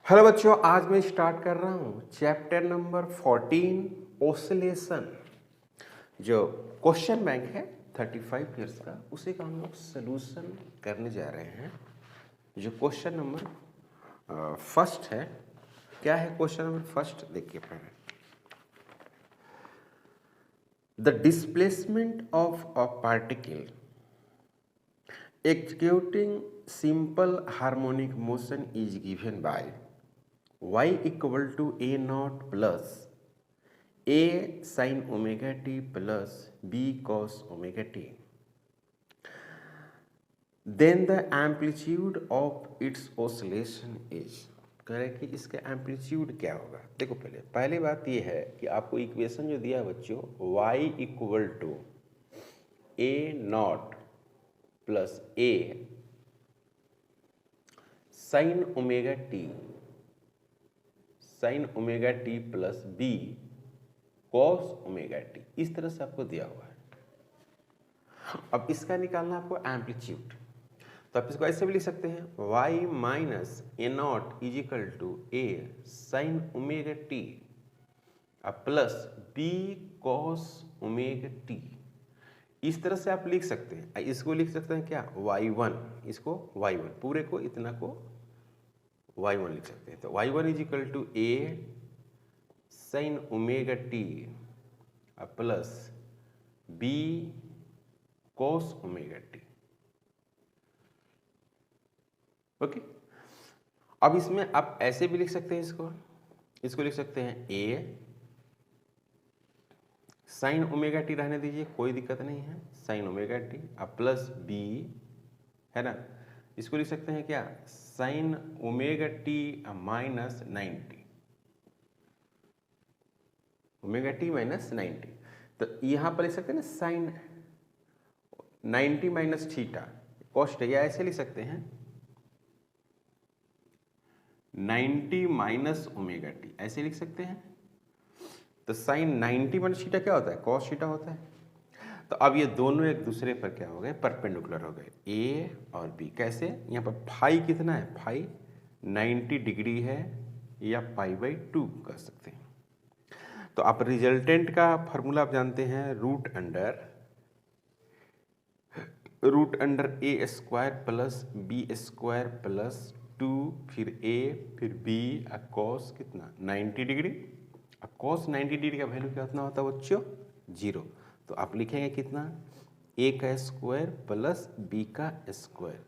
Hello बच्चों, आज मैं स्टार्ट कर रहा हूँ चैप्टर नंबर 14 ओसिलेशन। जो क्वेश्चन बैंक है 35 ईयर्स का, उसी का हम लोग सोल्यूशन करने जा रहे हैं। जो क्वेश्चन नंबर फर्स्ट है, क्या है क्वेश्चन नंबर फर्स्ट देखिए पहले। The displacement of a particle executing simple harmonic motion is given by y equal to a naught plus a sin omega t plus b cos omega t. Then the amplitude of its oscillation is, कह रहे कि इसका amplitude क्या होगा। देखो पहली बात ये है कि आपको इक्वेशन जो दिया है बच्चों, y equal to a naught plus a sine omega t plus b cos omega t, इस तरह से आपको दिया हुआ है। अब इसका निकालना आपको एम्पलीट्यूड, तो आप इसको ऐसे भी लिख सकते हैं y minus a naught is equal to a sine omega t plus b cos omega t. इस तरह से आप लिख सकते हैं। इसको लिख सकते हैं क्या, y1, इसको y1, पूरे को इतना को y1 लिख सकते हैं। तो y1 is equal to a sine omega t plus b cos omega t. Okay, अब इसमें आप ऐसे भी लिख सकते हैं, इसको लिख सकते हैं ए साइन ओमेगा टी, रहने दीजिए कोई दिक्कत नहीं है, sine omega t plus b है ना। इसको लिख सकते हैं क्या, sine omega t minus 90, omega t minus 90। तो यहां पर लिख सकते हैं ना साइन 90 माइनस थीटा कॉस्ट है, या ऐसे लिख सकते हैं 90 माइनस ओमेगा टी, ऐसे लिख सकते हैं। तो साइन 90 माइनस थीटा क्या होता है, कॉस थीटा होता है। तो अब ये दोनों एक दूसरे पर क्या हो गए, परपेंडिकुलर हो गए, ए और बी। कैसे, यहाँ पर फाई कितना है, फाई 90 डिग्री है, या पाई बाई 2 कर सकते हैं। तो आप रिजल्टेंट का फॉर्मूला आप जानते हैं, root under a square plus b square plus 2, फिर ए फिर बी कॉस कितना 90 डिग्री। कॉस 90 डिग्री का वैल्यू कितना होता है बच्चों, 0। तो आप लिखेंगे कितना, ए का स्क्वायर प्लस बी का स्क्वायर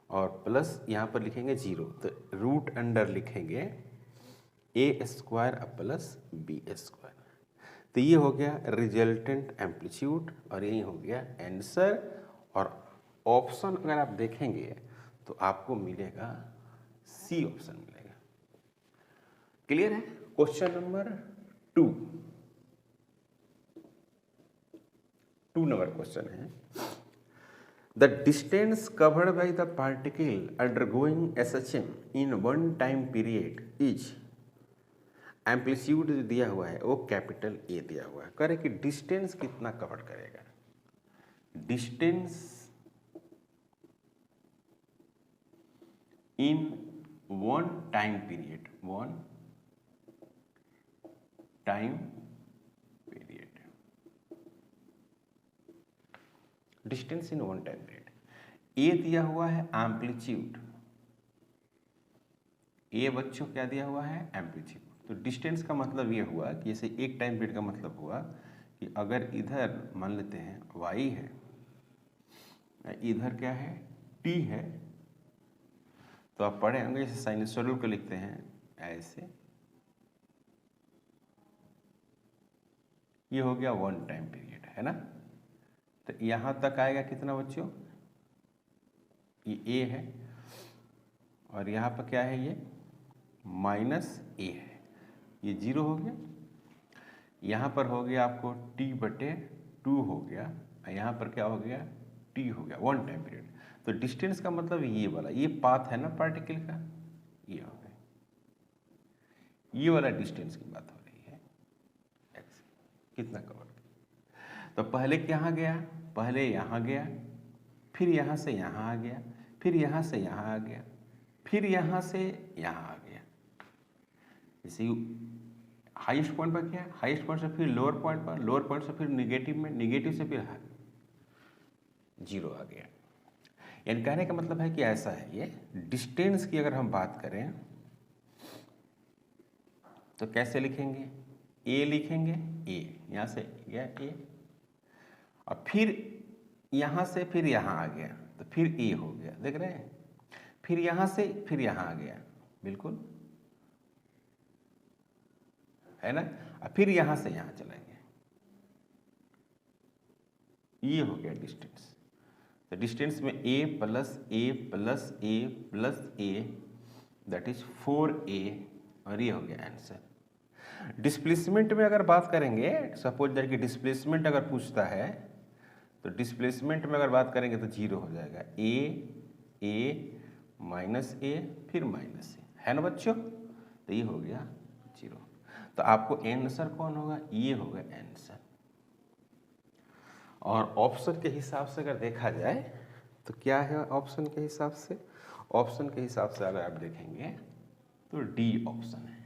और प्लस यहाँ पर लिखेंगे 0। तो रूट अंडर लिखेंगे ए स्क्वायर प्लस बी स्क्वायर। तो ये हो गया रिजल्टेंट एम्पलीट्यूड और यही हो गया आंसर। और ऑप्शन अगर आप देखेंगे तो आपको मिलेगा सी ऑप्शन मिलेगा। क्लियर है। क्वेश्चन नंबर 2 नंबर क्वेश्चन है, the distance covered by the particle undergoing SHM in one time period is, amplitude दिया हुआ है वो कैपिटल ए दिया हुआ है। कह रहे कि डिस्टेंस कितना कवर करेगा, distance in one time period, one time period, distance in one time period. A दिया हुआ है एम्पलीट्यूड, ए बच्चों क्या दिया हुआ है, एम्पलीट्यूड। तो डिस्टेंस का मतलब ये हुआ कि जैसे एक टाइम पीरियड का मतलब हुआ कि अगर इधर मान लेते हैं y है, इधर क्या है t है, तो आप पढ़े होंगे जैसे साइनसोइडल को लिखते हैं ऐसे, ये हो गया वन टाइम पीरियड है ना। तो यहां तक आएगा कितना बच्चों, ये a है और यहाँ पर क्या है, ये माइनस a है, ये 0 हो गया। यहाँ पर हो गया आपको t/2 हो गया, यहाँ पर क्या हो गया, t हो गया, वन टाइम पीरियड। तो डिस्टेंस का मतलब ये वाला, ये पाथ है ना पार्टिकल का, ये हो गया, ये वाला डिस्टेंस की बात हो रही है, x कितना कवर किया। तो पहले कहाँ गया, पहले यहाँ गया, फिर यहाँ से यहाँ आ गया, फिर यहाँ से यहाँ आ गया, फिर यहाँ से यहाँ आ गया, जैसे हाईएस्ट पॉइंट पर क्या है, हाईएस्ट पॉइंट से फिर लोअर पॉइंट पर, लोअर पॉइंट से फिर निगेटिव में, निगेटिव से फिर जीरो आ गया। यानी कहने का मतलब है कि ऐसा है, ये डिस्टेंस की अगर हम बात करें तो कैसे लिखेंगे, ए लिखेंगे, ए यहाँ से गया ए, और फिर यहाँ से फिर यहाँ आ गया तो फिर ए हो गया, देख रहे हैं, फिर यहाँ से फिर यहाँ आ गया, बिल्कुल है ना, और फिर यहाँ से यहाँ चलेंगे, ये हो गया डिस्टेंस। तो डिस्टेंस में a plus A plus A plus A that is 4a, और ये हो गया आंसर। डिस्प्लेसमेंट में अगर बात करेंगे, सपोज दैट कि डिस्प्लेसमेंट अगर पूछता है तो डिस्प्लेसमेंट में अगर बात करेंगे तो जीरो हो जाएगा, ए माइनस ए फिर माइनस ए, है ना बच्चों, तो ये हो गया जीरो। तो आपको आंसर कौन होगा, ये होगा आंसर। और ऑप्शन के हिसाब से अगर देखा जाए तो क्या है ऑप्शन के हिसाब से, ऑप्शन के हिसाब से अगर आप देखेंगे तो डी ऑप्शन है।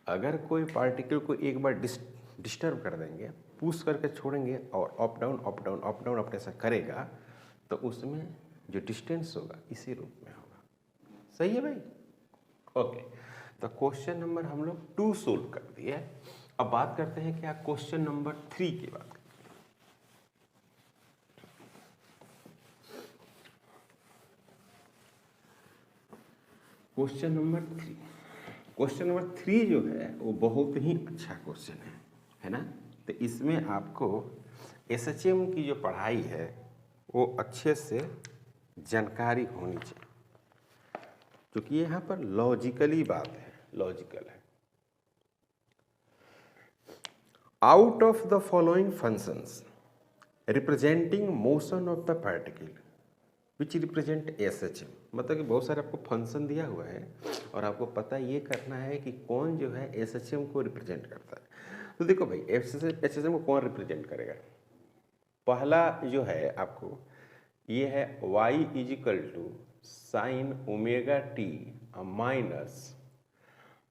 अगर कोई पार्टिकल को एक बार डिस्टर्ब कर देंगे, पुश करके छोड़ेंगे और up down up down up down अपने से करेगा तो उसमें जो डिस्टेंस होगा इसी रूप में होगा। सही है भाई, ओके। तो क्वेश्चन नंबर हम लोग 2 सोल्व कर दिए। अब बात करते हैं क्या क्वेश्चन नंबर 3 की बात। क्वेश्चन नंबर 3, क्वेश्चन नंबर 3 जो है वो बहुत ही अच्छा क्वेश्चन है ना। तो इसमें आपको एसएचएम की जो पढ़ाई है वो अच्छे से जानकारी होनी चाहिए, क्योंकि यहाँ पर लॉजिकली बात है, लॉजिकल है। Out of the following functions representing motion of the particle which represent SHM, मतलब कि बहुत सारे आपको फंक्शन दिया हुआ है और आपको पता ये करना है कि कौन जो है एसएचएम को रिप्रेजेंट करता है। तो देखो भाई एसएचएम को कौन रिप्रेजेंट करेगा, पहला जो है आपको ये है y is equal to sine omega t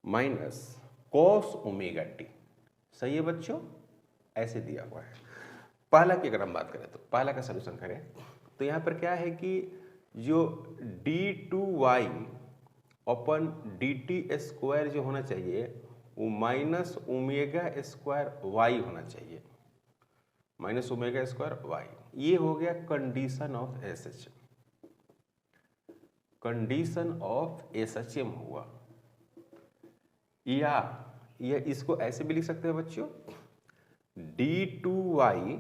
minus cos omega t. सही है बच्चों, ऐसे दिया हुआ है। पहला की अगर हम बात करें तो पहला का सलूशन करें तो यहाँ पर क्या है कि जो d2y अपन dt स्क्वायर जो होना चाहिए वो माइनस ओमेगा स्क्वायर y होना चाहिए, माइनस ओमेगा स्क्वायर y। ये हो गया condition of SHM, condition of SHM हुआ। या इसको ऐसे भी लिख सकते हैं बच्चों, d2y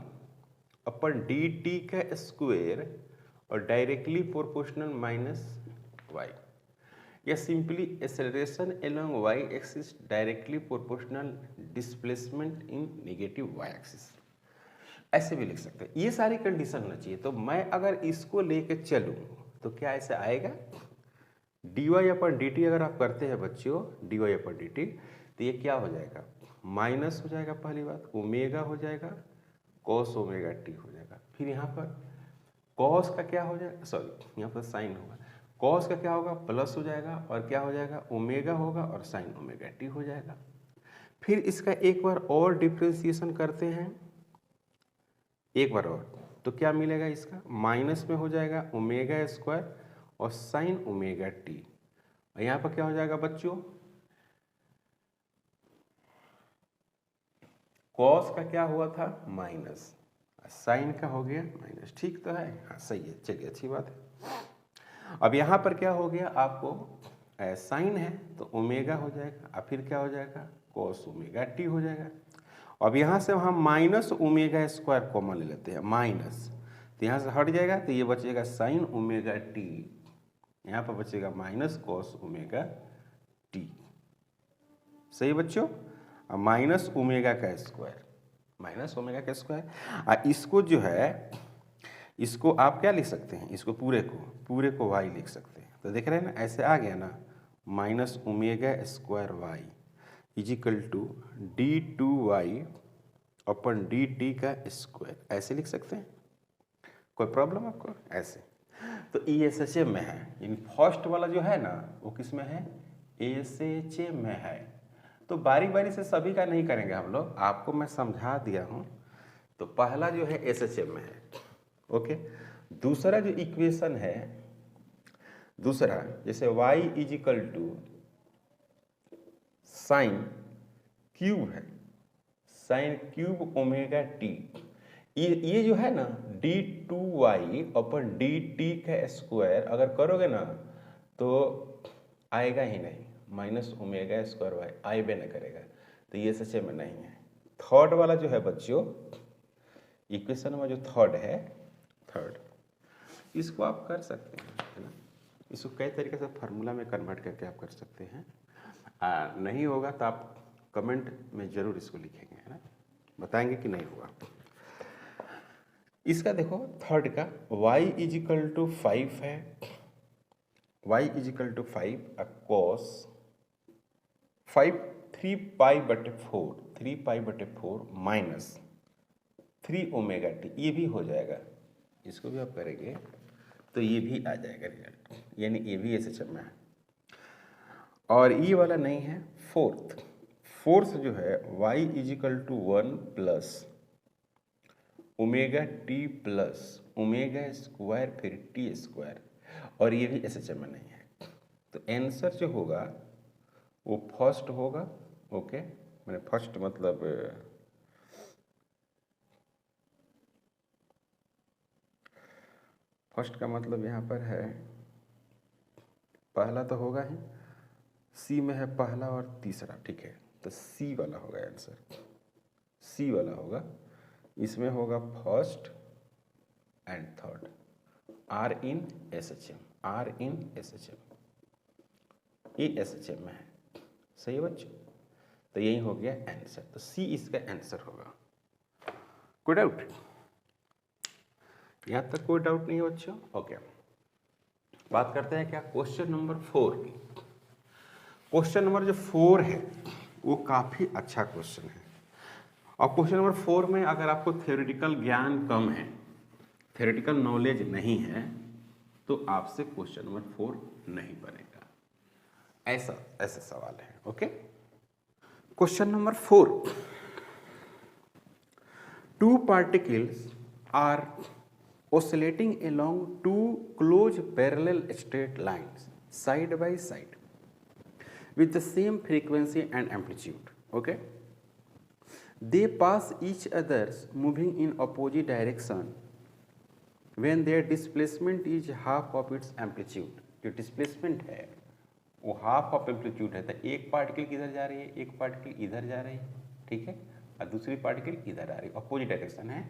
अपन dt का स्क्वायर और डायरेक्टली प्रोपोर्शनल माइनस y, या simply acceleration along y axis directly proportional displacement in negative y axis, ऐसे भी लिख सकते हैं। ये सारी कंडीशन होना चाहिए। तो मैं अगर इसको लेके चलूँ तो क्या ऐसे आएगा, dy अपन dt अगर आप करते हैं बच्चों dy अपन dt तो ये क्या हो जाएगा, माइनस हो जाएगा, पहली बात ओमेगा हो जाएगा, कॉस ओमेगा टी हो जाएगा। फिर यहाँ पर कॉस का क्या हो जाएगा, सॉरी यहाँ पर साइन होगा, कॉस का क्या होगा प्लस हो जाएगा और क्या हो जाएगा ओमेगा होगा और साइन ओमेगा टी हो जाएगा। फिर इसका एक बार और डिफ्रेंसिएशन करते हैं, एक बार और, तो क्या मिलेगा, इसका माइनस में हो जाएगा ओमेगा स्क्वायर और साइन ओमेगा टी, और यहाँ पर क्या हो जाएगा बच्चों, कॉस का क्या हुआ था माइनस, साइन का हो गया माइनस। ठीक तो है, हाँ सही है, चलिए अच्छी बात है। अब यहाँ पर क्या हो गया, आपको साइन है तो ओमेगा हो जाएगा, और फिर क्या हो जाएगा कॉस ओमेगा टी हो जाएगा। अब यहाँ से हम माइनस ओमेगा स्क्वायर कॉमन ले लेते हैं, माइनस तो यहाँ से हट जाएगा तो ये बचेगा साइन ओमेगा टी, यहाँ पर बचेगा माइनस कॉस ओमेगा टी। सही बच्चों, माइनस ओमेगा का स्क्वायर, माइनस ओमेगा का स्क्वायर। इसको जो है इसको आप क्या लिख सकते हैं, इसको पूरे को y लिख सकते हैं। तो देख रहे हैं ना, ऐसे आ गया ना, minus omega square y is equal to d2y अपन dt का स्क्वायर, ऐसे लिख सकते हैं। कोई प्रॉब्लम आपको, ऐसे। तो ESHM में है, यानी फर्स्ट वाला जो है ना वो किस में है, SHM में है। तो बारी बारी से सभी का नहीं करेंगे हम लोग, आपको मैं समझा दिया हूँ। तो पहला जो है SHM में है, ओके। दूसरा जो इक्वेशन है, दूसरा जैसे y is equal to sine cube है, साइन क्यूब ओमेगा टी, ये जो है ना d2y अपन dt का स्क्वायर अगर करोगे ना तो आएगा ही नहीं, माइनस ओमेगा स्क्वायर वाई आएबे न करेगा, तो ये सच में नहीं है। थर्ड वाला जो है बच्चों, इक्वेशन में जो थर्ड है, थर्ड इसको आप कर सकते हैं, है ना। इसको कई तरीके से फार्मूला में कन्वर्ट करके आप कर सकते हैं। नहीं होगा तो आप कमेंट में ज़रूर इसको लिखेंगे, है ना, बताएंगे कि नहीं हुआ। इसका देखो थर्ड का y इजिकल टू 5 है, y इजिकल टू 5 कॉस 5 3 पाई/4 माइनस 3 ओमेगा टी, ये भी हो जाएगा, इसको भी आप करेंगे तो ये भी आ जाएगा रिजल्ट, यानी ये भी ऐसे चलना है। और ये वाला नहीं है, फोर्थ जो है y is equal to 1 plus omega t plus omega square फिर टी स्क्वायर, और ये भी SHM में नहीं है। तो आंसर जो होगा वो फर्स्ट होगा, ओके, मैंने फर्स्ट मतलब फर्स्ट का मतलब यहाँ पर है पहला तो होगा ही, सी में है पहला और तीसरा, ठीक है, तो सी वाला होगा आंसर, सी वाला होगा। इसमें होगा first and third, are in SHM, are in SHM, ये SHM में है, सही है बच्चों। तो यही हो गया आंसर, तो सी इसका आंसर होगा। कोई डाउट, यहाँ तक कोई डाउट नहीं है बच्चों, ओके। बात करते हैं क्या क्वेश्चन नंबर 4 की। क्वेश्चन नंबर जो 4 है वो काफ़ी अच्छा क्वेश्चन है। और क्वेश्चन नंबर 4 में अगर आपको थ्योरेटिकल ज्ञान कम है, थ्योरेटिकल नॉलेज नहीं है, तो आपसे क्वेश्चन नंबर 4 नहीं बनेगा, ऐसा सवाल है, okay. Question number 4, 2 particles are oscillating along 2 close parallel straight lines side by side with the same frequency and amplitude, okay. They pass each others moving in opposite direction when their displacement is half of its amplitude। जो displacement है वो half of amplitude है, तो एक particle किधर जा रही है, एक पार्टिकल इधर जा रही है, ठीक है, और दूसरी पार्टिकल इधर आ रही है, अपोजिट डायरेक्शन है।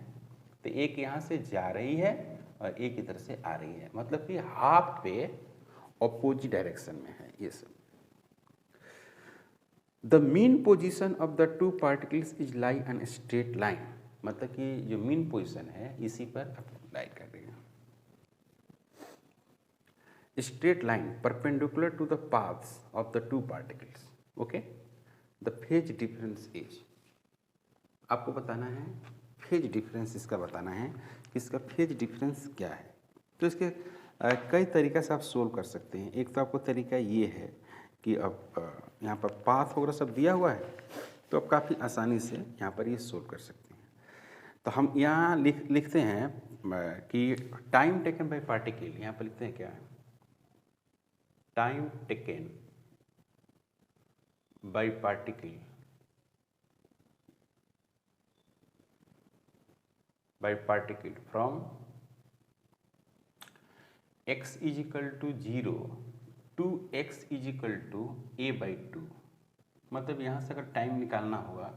तो एक यहाँ से जा रही है और एक इधर से आ रही है, मतलब कि हाफ पे अपोजिट डायरेक्शन में है ये सब। The mean position of the 2 particles is lie on straight line, मतलब कि जो मीन पोजिशन है इसी पर लाई कर रही है, straight line perpendicular to the paths of the 2 particles, okay. The phase difference is, आपको बताना है फेज डिफरेंस, इसका बताना है कि इसका फेज डिफरेंस क्या है। तो इसके कई तरीक़े से आप सोल्व कर सकते हैं। एक तो आपको तरीका ये है कि अब यहाँ पर पाथ वगैरह सब दिया हुआ है, तो आप काफ़ी आसानी से यहाँ पर ये सोल्व कर सकते हैं। तो हम यहाँ लिखते हैं कि टाइम टेकन बाय पार्टिकल, यहाँ पर लिखते हैं क्या, time taken by particle from x is equal to 0 to x is equal to a/2। मतलब यहाँ से अगर टाइम निकालना होगा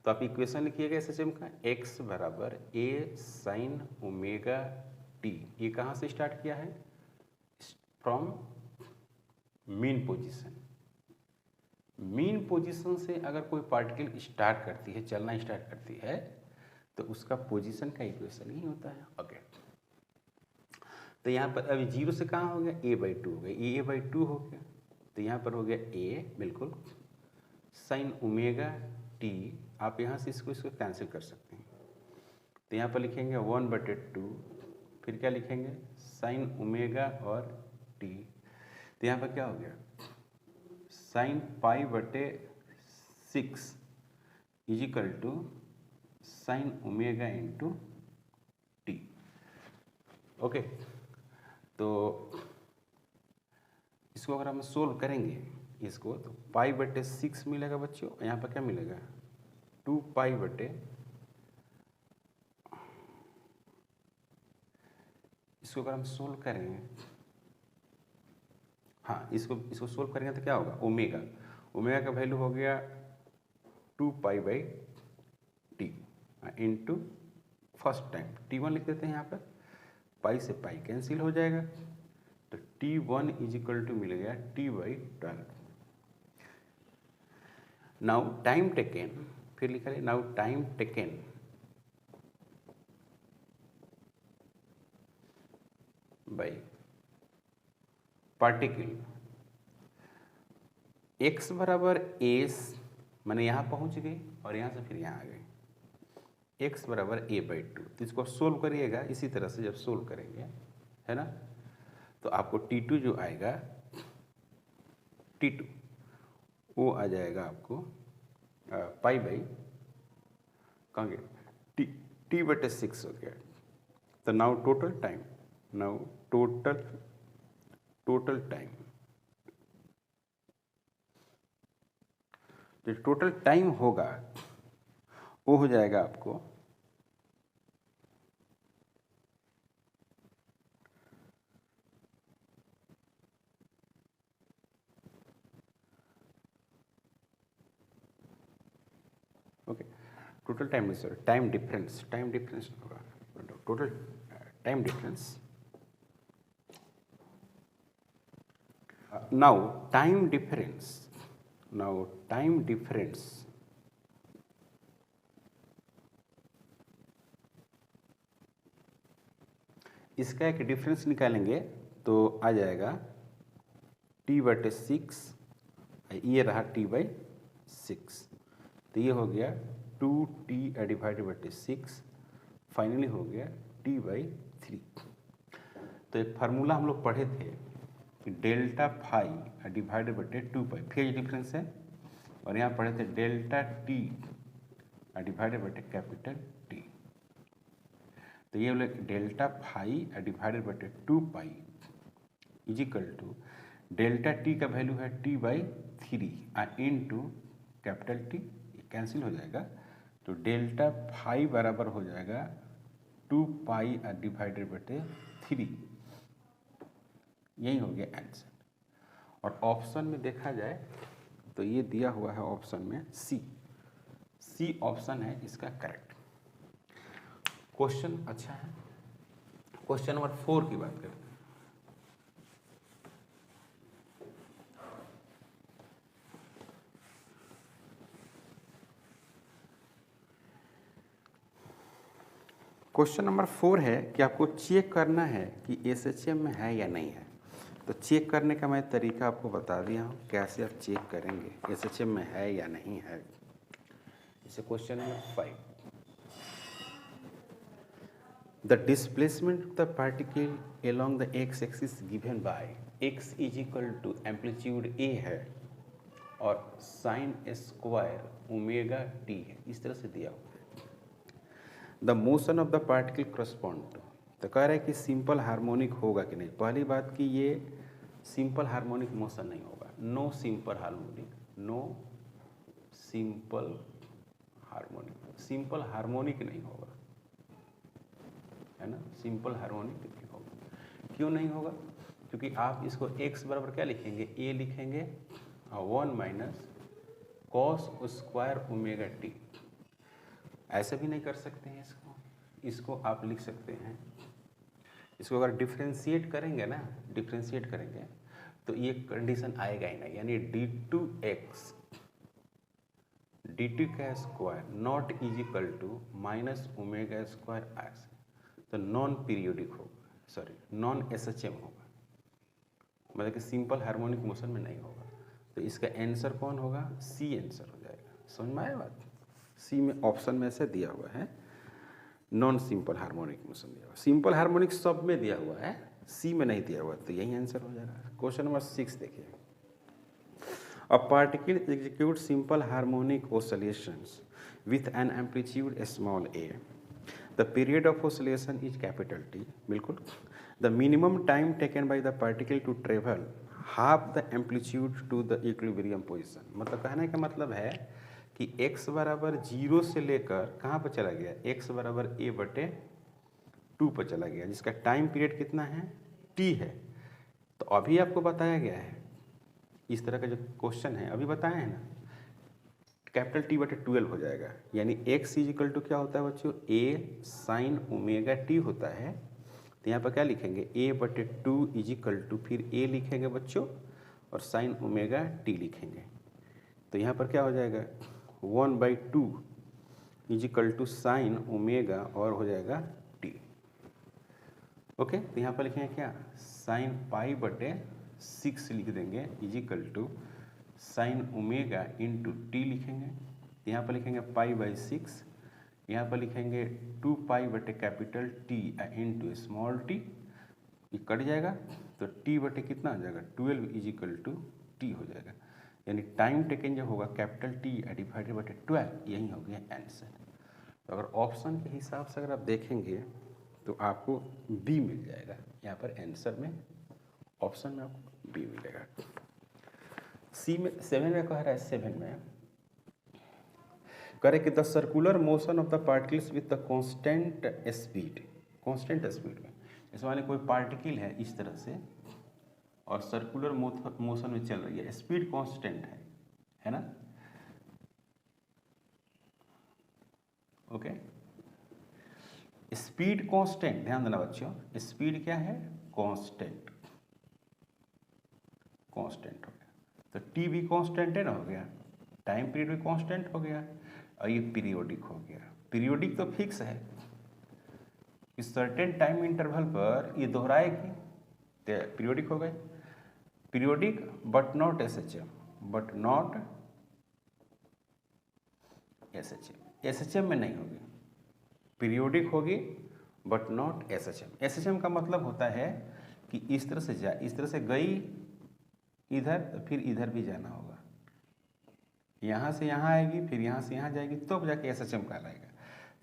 तो आप इक्वेशन लिखिएगा SHM का, x बराबर a साइन ओमेगा t। ये कहाँ से स्टार्ट किया है, from mean position. Mean position से अगर कोई पार्टिकल स्टार्ट करती है, चलना स्टार्ट करती है, तो उसका पोजीशन का इक्वेशन ही होता है, ओके। तो यहाँ पर अभी 0 से कहाँ हो गया, a/2 हो गया, ये a/2 हो गया, तो यहाँ पर हो गया a, बिल्कुल, साइन ओमेगा t। आप यहाँ से इसको कैंसिल कर सकते हैं, तो यहाँ पर लिखेंगे 1/2 फिर क्या लिखेंगे साइन ओमेगा और टी। तो यहाँ पर क्या हो गया साइन पाई बटे 6 is equal to sine omega into t. Okay, तो इसको अगर हम सोल्व करेंगे इसको तो पाई बटे 6 मिलेगा बच्चों, यहाँ पर क्या मिलेगा 2 पाई बटे, इसको अगर हम सोल्व करेंगे, हाँ इसको सोल्व करेंगे तो क्या होगा ओमेगा, ओमेगा का वैल्यू हो गया 2 pi by T into first time T1 लिख देते हैं यहाँ पर, पाई से पाई कैंसिल हो जाएगा, तो T1 इज इक्वल टू मिल गया T/12। नाउ टाइम टेकन, फिर लिखा है now time taken by particle x बराबर एस, मैंने यहाँ पहुँच गई और यहाँ से फिर यहाँ आ गई, x बराबर a/2। तो इसको सोल्व करिएगा इसी तरह से, जब सोल्व करेंगे है ना, तो आपको T2 जो आएगा T2 वो आ जाएगा आपको पाई बाई कहाँ गया टी बटे 6 हो गया। तो now total time, now total time, जो टोटल टाइम होगा वो हो जाएगा आपको ओके, टोटल टाइम नहीं सॉरी टाइम डिफरेंस होगा, total time difference. Now time difference इसका एक डिफरेंस निकालेंगे तो आ जाएगा T/6, ये रहा T/6, तो ये हो गया 2T डिवाइडेड बाई 6, फाइनली हो गया T/3। तो एक फार्मूला हम लोग पढ़े थे कि delta phi divided by 2 pi, phase difference है, और यहाँ पढ़े थे delta t divided by capital T. तो ये बोले delta phi divided by 2 pi is equal to delta t का वैल्यू है T/3 into capital T, cancel हो जाएगा, तो डेल्टा फाई बराबर हो जाएगा 2 पाई डिवाइडेड बाई 3, यही हो गया आंसर। और ऑप्शन में देखा जाए तो ये दिया हुआ है ऑप्शन में सी ऑप्शन है इसका करेक्ट। क्वेश्चन अच्छा है, क्वेश्चन नंबर 4 की बात करते हैं। क्वेश्चन नंबर 4 है कि आपको चेक करना है कि SHM में है या नहीं है। तो चेक करने का मैं तरीका आपको बता दिया हूँ, कैसे आप चेक करेंगे SHM में है या नहीं है। इसे question number 5, the displacement of the particle along the x axis given by x is equal to amplitude a है और साइन स्क्वायर ओमेगा t है, इस तरह से दिया हुआ है। The motion of the particle correspond to, तो कह रहा है कि सिंपल हार्मोनिक होगा कि नहीं। पहली बात कि ये सिंपल हार्मोनिक मोशन नहीं होगा, नो सिंपल हार्मोनिक नहीं होगा, है ना, सिंपल हार्मोनिक नहीं होगा। क्यों नहीं होगा? क्योंकि आप इसको x बराबर क्या लिखेंगे, a लिखेंगे और 1 minus cos square omega t. ऐसे भी नहीं कर सकते हैं इसको आप लिख सकते हैं, इसको अगर डिफ्रेंशिएट करेंगे ना, तो ये कंडीशन आएगा ही नहीं, यानी d2x dt का square not is equal to minus omega square x, तो नॉन पीरियोडिक होगा, सॉरी नॉन SHM होगा, मतलब कि सिंपल हार्मोनिक मोशन में नहीं होगा। तो इसका आंसर कौन होगा, C आंसर हो जाएगा। समझ में आया बात? C में ऑप्शन में से दिया हुआ है। नॉन सिंपल हार्मोनिक मोशन दिया हुआ, सिंपल हार्मोनिक सब में दिया हुआ है, सी में नहीं दिया हुआ, तो यही आंसर हो जाएगा। क्वेश्चन नंबर 6 देखिए, a particle execute simple harmonic oscillations with an amplitude small a, the period of oscillation is capital T, बिल्कुल, the minimum time taken by the particle to travel half the amplitude to the equilibrium position. मतलब कहने का मतलब है कि x बराबर 0 से लेकर कहाँ पर चला गया, x बराबर a/2 पर चला गया, जिसका टाइम पीरियड कितना है, t है। तो अभी आपको बताया गया है, इस तरह का जो क्वेश्चन है अभी बताया है ना, कैपिटल T/12 हो जाएगा, यानी x इजिकल टू क्या होता है बच्चों, a sin ओमेगा t होता है। तो यहाँ पर क्या लिखेंगे, a/2 इजिकल टू, फिर a लिखेंगे बच्चों और sin ओमेगा t लिखेंगे। तो यहाँ पर क्या हो जाएगा, 1/2 इजिकल टू साइन ओमेगा और हो जाएगा टी। ओके, तो यहाँ पर लिखेंगे क्या, साइन π/6 लिख देंगे is equal to sine omega into t लिखेंगे। यहाँ पर लिखेंगे π/6, यहाँ पर लिखेंगे 2π/कैपिटल टी इंटू स्मॉल टी, ये कट जाएगा तो t/ कितना हो जाएगा, 12 इजिकल टू टी हो जाएगा, यानी टाइम टेकन जो होगा कैपिटल टी डिवाइडेड बाई 12, यही हो गया आंसर। तो अगर ऑप्शन के हिसाब से अगर आप देखेंगे तो आपको बी मिल जाएगा, यहाँ पर आंसर में ऑप्शन में आपको बी मिलेगा। सी में 7 में कह रहा है, 7 में कह रहे कि the circular motion of the particles with the constant speed, constant speed में इस माने कोई पार्टिकल है इस तरह से और सर्कुलर मोशन में चल रही है, स्पीड कांस्टेंट है ना, ओके। स्पीड कांस्टेंट, ध्यान देना बच्चों, स्पीड क्या है, कांस्टेंट, कांस्टेंट हो गया, तो टी भी कांस्टेंट है ना, हो गया, टाइम पीरियड भी कांस्टेंट हो गया, और ये पीरियोडिक हो गया। पीरियोडिक तो फिक्स है कि सर्टेन टाइम इंटरवल पर ये दोहराएगी, तो पीरियोडिक हो गए। Periodic but not SHM, but not SHM, SHM में नहीं होगी, पीरियोडिक होगी बट नॉट SHM। SHM का मतलब होता है कि इस तरह से जा, इस तरह से गई इधर, फिर इधर भी जाना होगा, यहाँ से यहाँ आएगी, फिर यहाँ से यहाँ जाएगी, तब जाके SHM कहलाएगा।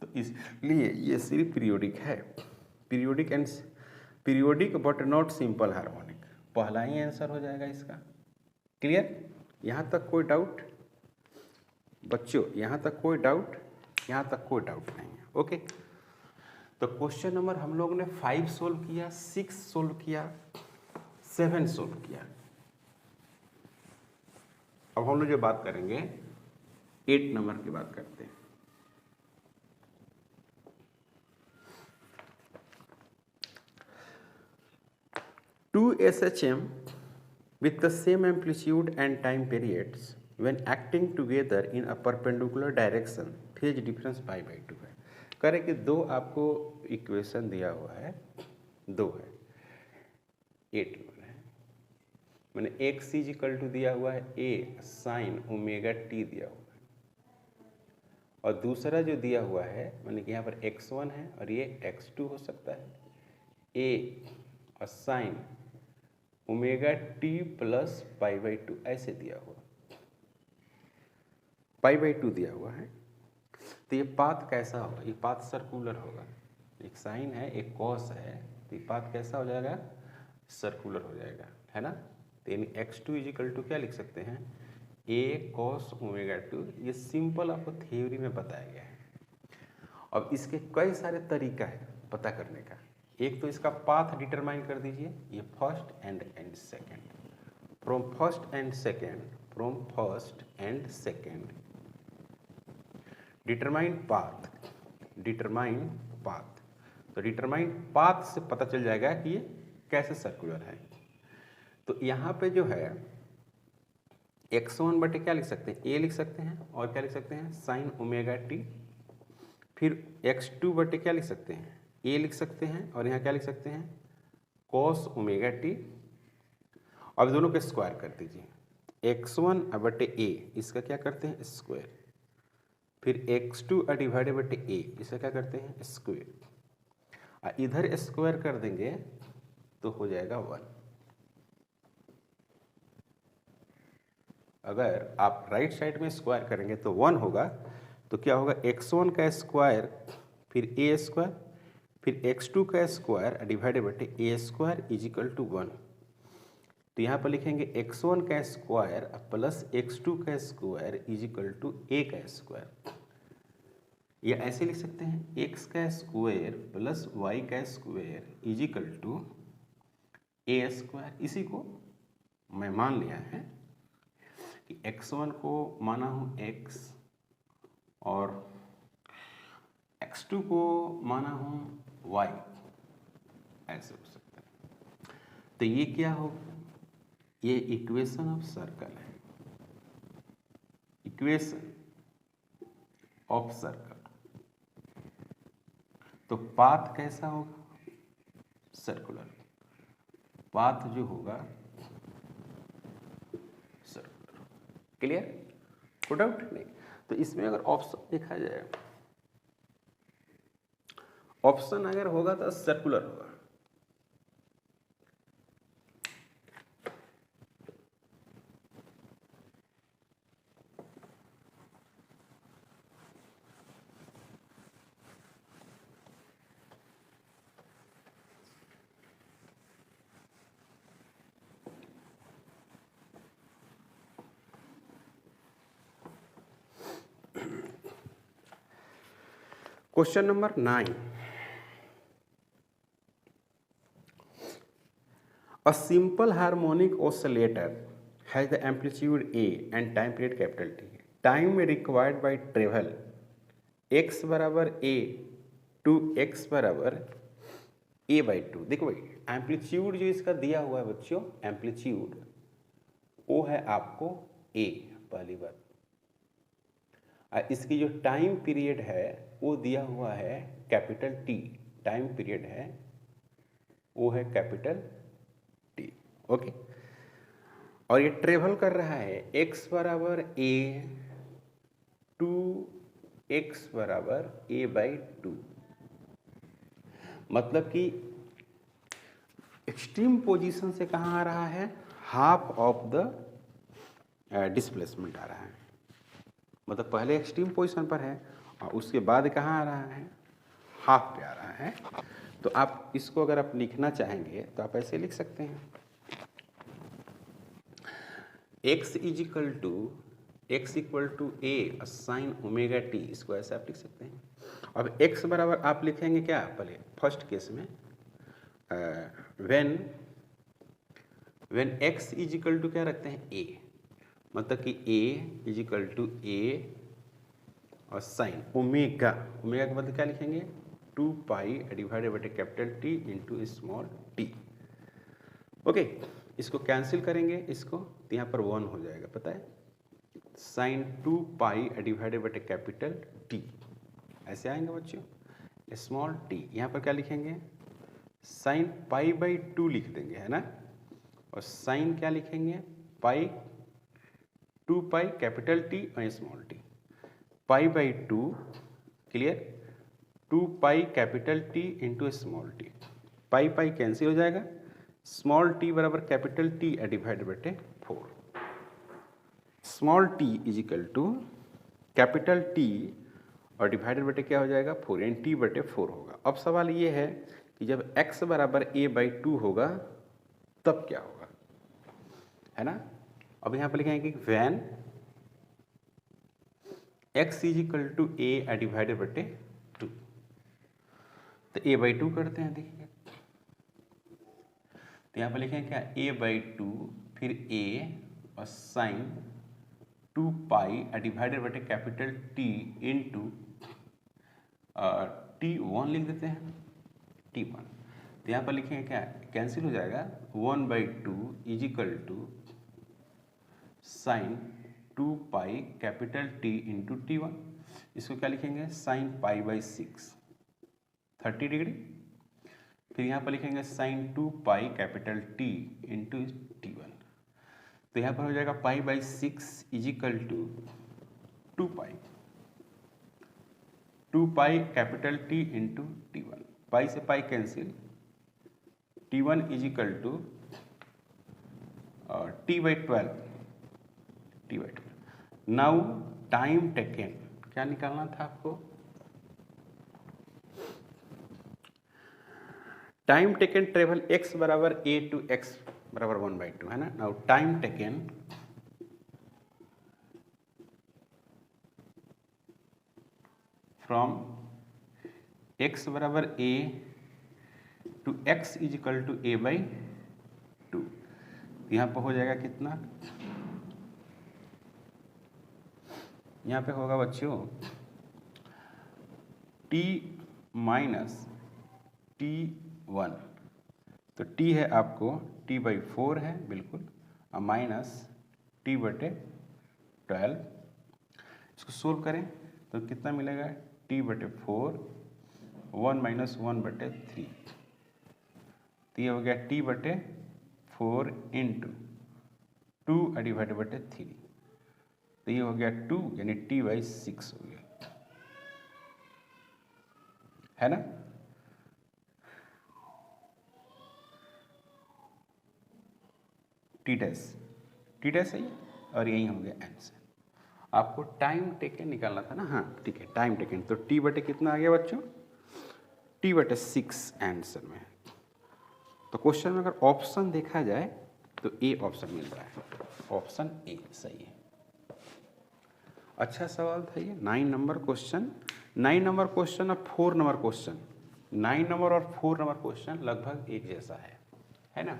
तो इसलिए ये सिर्फ पीरियोडिक है, periodic and periodic but not simple harmonic, पहला ही आंसर हो जाएगा इसका। क्लियर, यहाँ तक कोई डाउट बच्चों, यहाँ तक कोई डाउट, यहाँ तक कोई डाउट नहीं है, ओके। तो क्वेश्चन नंबर हम लोग ने 5 सोल्व किया, 6 सोल्व किया, 7 सोल्व किया। अब हम लोग जो बात करेंगे 8 नंबर की बात करते हैं। Two SHM with the same amplitude and time periods when acting together in a perpendicular direction, phase difference π/2 है। करें कि दो आपको इक्वेशन दिया हुआ है, दो है, 8 नंबर है, मैंने x इजिकल टू दिया हुआ है a साइन ओमेगा t दिया हुआ है, और दूसरा जो दिया हुआ है मैंने कि यहाँ पर x1 है और ये x2 हो सकता है, a और साइन ओमेगा t प्लस π/2 ऐसे दिया हुआ, π/2 दिया हुआ है। तो ये पाथ कैसा होगा, ये पाथ सर्कुलर होगा, एक साइन है एक कॉस है, तो ये पाथ कैसा हो जाएगा, सर्कुलर हो जाएगा, है ना। तो यानी x2 इजिकल टू क्या लिख सकते हैं, a cos ओमेगा 2, ये सिंपल आपको थ्योरी में बताया गया है। अब इसके कई सारे तरीका है पता करने का, एक तो इसका पाथ डिटरमाइन कर दीजिए, ये first and second, from first and second, from first and second, determine path, determine path. तो डिटरमाइन पाथ से पता चल जाएगा कि ये कैसे सर्कुलर है। तो यहाँ पे जो है x1 बटे क्या लिख सकते हैं, a लिख सकते हैं, और क्या लिख सकते हैं साइन ओमेगा t, फिर x2 बटे क्या लिख सकते हैं, a लिख सकते हैं, और यहाँ क्या लिख सकते हैं cos ओमेगा t। अब दोनों के स्क्वायर कर दीजिए, x1 बटे a, इसका क्या करते हैं स्क्वायर, फिर x2 डिवाइडेड बटे a, इसे क्या करते हैं स्क्वायर, इधर स्क्वायर कर देंगे तो हो जाएगा 1। अगर आप राइट साइड में स्क्वायर करेंगे तो 1 होगा, तो क्या होगा x1 का स्क्वायर फिर a स्क्वायर फिर x2 का स्क्वायर डिवाइडेड बटे a square is equal to 1। तो यहाँ पर लिखेंगे x1 का स्क्वायर प्लस x2 का square is equal to a का स्क्वायर, या ऐसे लिख सकते हैं x का स्क्वायर प्लस y का square is equal to a square. इसी को मैं मान लिया है कि x1 को माना हूँ x और x2 को माना हूँ y, ऐसे हो सकता है। तो ये क्या होगा, ये इक्वेशन ऑफ सर्कल है, इक्वेशन ऑफ सर्कल। तो पाथ कैसा होगा, सर्कुलर, पाथ जो होगा सर्कुलर। क्लियर, कोई डाउट नहीं। तो इसमें अगर ऑप्शन देखा जाए, ऑप्शन अगर होगा तो सर्कुलर होगा। Question number 9, a simple harmonic oscillator has the amplitude A and time period capital T. Time required by travel x बराबर a to x बराबर a by 2। देखो भाई एम्पलीट्यूड जो इसका दिया हुआ है बच्चों, एम्पलीट्यूड वो है आपको a, पहली बात। इसकी जो टाइम पीरियड है वो दिया हुआ है कैपिटल T, टाइम पीरियड है वो है कैपिटल T, ओके। और ये ट्रेवल कर रहा है x बराबर a टू x बराबर a बाई 2। मतलब कि एक्सट्रीम पोजीशन से कहाँ आ रहा है, हाफ ऑफ द डिस्प्लेसमेंट आ रहा है। मतलब पहले एक्सट्रीम पोजीशन पर है और उसके बाद कहाँ आ रहा है, हाफ पे आ रहा है। तो आप इसको अगर आप लिखना चाहेंगे तो आप ऐसे लिख सकते हैं x equal to a sine omega t, इसको ऐसे आप लिख सकते हैं। अब x बराबर आप लिखेंगे क्या, पहले फर्स्ट केस में when x is equal to क्या रखते हैं a, मतलब कि a is equal to a और साइन ओमेगा, ओमेगा का मतलब क्या लिखेंगे 2 pi divided by capital T into small t। Okay, इसको कैंसिल करेंगे इसको, तो यहाँ पर 1 हो जाएगा, पता है, sine 2 pi divided by capital T, ऐसे आएंगे बच्चों, स्मॉल t। यहाँ पर क्या लिखेंगे, साइन पाई बाई 2 लिख देंगे, है ना, और साइन क्या लिखेंगे, पाई 2 पाई कैपिटल T और small t, pi by 2, clear, 2 pi capital T into small t, pi pi cancel हो जाएगा, स्मॉल t बराबर कैपिटल T डिवाइड बटे 4, small t is equal to capital T और divided बटे क्या हो जाएगा 4, यानी t बटे 4 होगा। अब सवाल ये है कि जब x बराबर a बाई 2 होगा तब क्या होगा, है ना। अब यहाँ पर लिखेंगे कि when x is equal to a divided बटे 2, तो a बाई 2 करते हैं, देखिए तो यहाँ पर लिखेंगे क्या a बाई 2 फिर a और साइन 2 पाई डिवाइडेड बटे कैपिटल T इंटू T1 लिख देते हैं, T1। तो यहाँ पर लिखेंगे क्या, कैंसिल हो जाएगा, 1 by 2 is equal to sine 2 pi capital T into T1। इसको क्या लिखेंगे, साइन पाई बाई 6 30 डिग्री। फिर यहाँ पर लिखेंगे sine 2 pi capital T into T1। तो यहाँ पर हो जाएगा pi by 6 is equal to 2 pi, 2 pi capital T into T1, pi से pi cancel, T1 is equal to T/12, now time taken क्या निकालना था आपको, टाइम टेकन ट्रेवल x बराबर a टू x बराबर 1/2 है ना। Now time taken from x बराबर a to x is equal to a/2, यहाँ पर हो जाएगा कितना, यहाँ पे होगा बच्चों t माइनस T1, तो t है आपको T/4 है बिल्कुल, और माइनस T/12, इसको सोल्व करें तो कितना मिलेगा, T/4 1 माइनस 1/3, तो ये हो गया T/4 इंटू 2 डिवाइडेड बाई 3, तो ये हो गया 2 यानी T/6 हो गया, है ना। टी डैश है और यही हो गया आंसर। आपको टाइम टेकन निकालना था ना, हाँ ठीक है, टाइम टेकन, तो T/, कितना आ गया बच्चों, T/6 आंसर में। तो क्वेश्चन में अगर ऑप्शन देखा जाए तो ए ऑप्शन मिल रहा है, ऑप्शन ए सही है। अच्छा सवाल था ये, 9 नंबर क्वेश्चन, 9 नंबर क्वेश्चन और 4 नंबर क्वेश्चन, 9 नंबर और 4 नंबर क्वेश्चन लगभग एक जैसा है ना।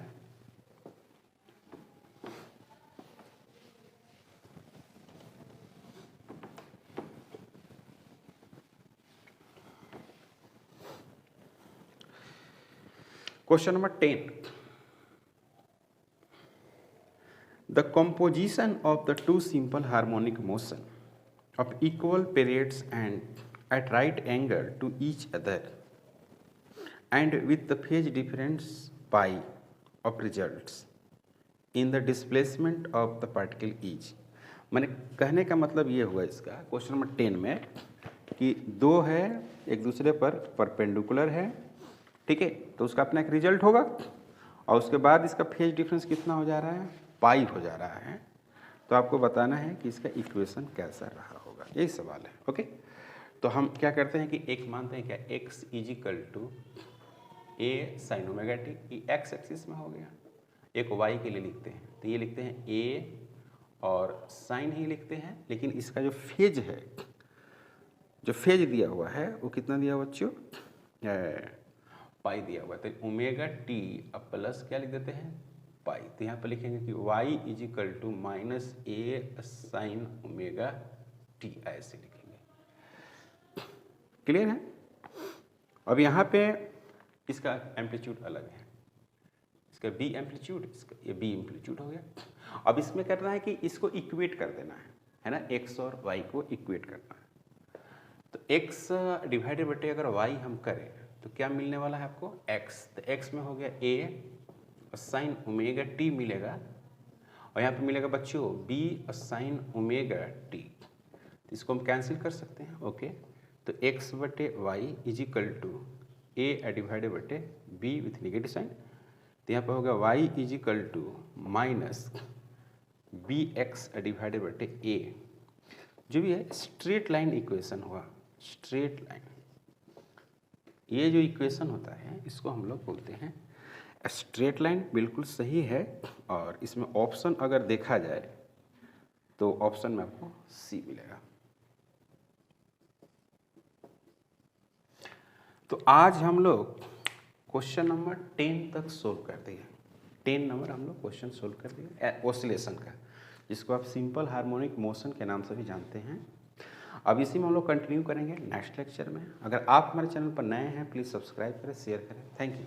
Question number 10. The composition of the two simple harmonic motion of equal periods and at right angle to each other and with the phase difference pi of results in the displacement of the particle is, मैंने कहने का मतलब ये हुआ इसका question number 10 में कि दो है एक दूसरे पर परपेंडिकुलर है, ठीक है, तो उसका अपना एक रिजल्ट होगा और उसके बाद इसका फेज डिफरेंस कितना हो जा रहा है, पाई हो जा रहा है, तो आपको बताना है कि इसका इक्वेशन कैसा रहा होगा, यही सवाल है। ओके, तो हम क्या करते हैं कि एक मानते हैं क्या, x is equal to a sin omega t, ये x एक्सिस में हो गया, एक y के लिए लिखते हैं तो ये लिखते हैं a और साइन ही लिखते हैं, लेकिन इसका जो फेज है, जो फेज दिया हुआ है वो कितना दिया हुआ बच्चों, पाई दिया हुआ है, तो ओमेगा टी अब प्लस क्या लिख देते हैं, पाई, तो यहाँ पर लिखेंगे कि y is equal to minus a sine omega t, ऐसे लिखेंगे। क्लियर है। अब यहाँ पे इसका एम्पलीट्यूड अलग है, इसका b एम्पलीट्यूड, इसका ये b एम्पलीट्यूड हो गया। अब इसमें करना है कि इसको इक्वेट कर देना है ना, x और y को इक्वेट करना है, तो x डिवाइडेड बटे अगर y हम करें तो क्या मिलने वाला है आपको, x, तो x में हो गया a और साइन ओमेगा टी मिलेगा, और यहाँ पे मिलेगा बच्चों b और साइन ओमेगा टी, तो इसको हम कैंसिल कर सकते हैं। ओके, तो x बटे y is equal to a divided बटे b विथ निगेटिव साइन, तो यहाँ पर होगा y is equal to minus b x divided बटे a, जो भी है स्ट्रेट लाइन इक्वेशन हुआ, स्ट्रेट लाइन, ये जो इक्वेशन होता है इसको हम लोग बोलते हैं स्ट्रेट लाइन, बिल्कुल सही है। और इसमें ऑप्शन अगर देखा जाए तो ऑप्शन में आपको सी मिलेगा। तो आज हम लोग क्वेश्चन नंबर 10 तक सोल्व कर दिए, 10 नंबर हम लोग क्वेश्चन सोल्व कर दिए ऑसिलेशन का, जिसको आप सिंपल हार्मोनिक मोशन के नाम से भी जानते हैं। अब इसी में हम लोग कंटिन्यू करेंगे नेक्स्ट लेक्चर में। अगर आप हमारे चैनल पर नए हैं प्लीज़ सब्सक्राइब करें, शेयर करें। Thank you.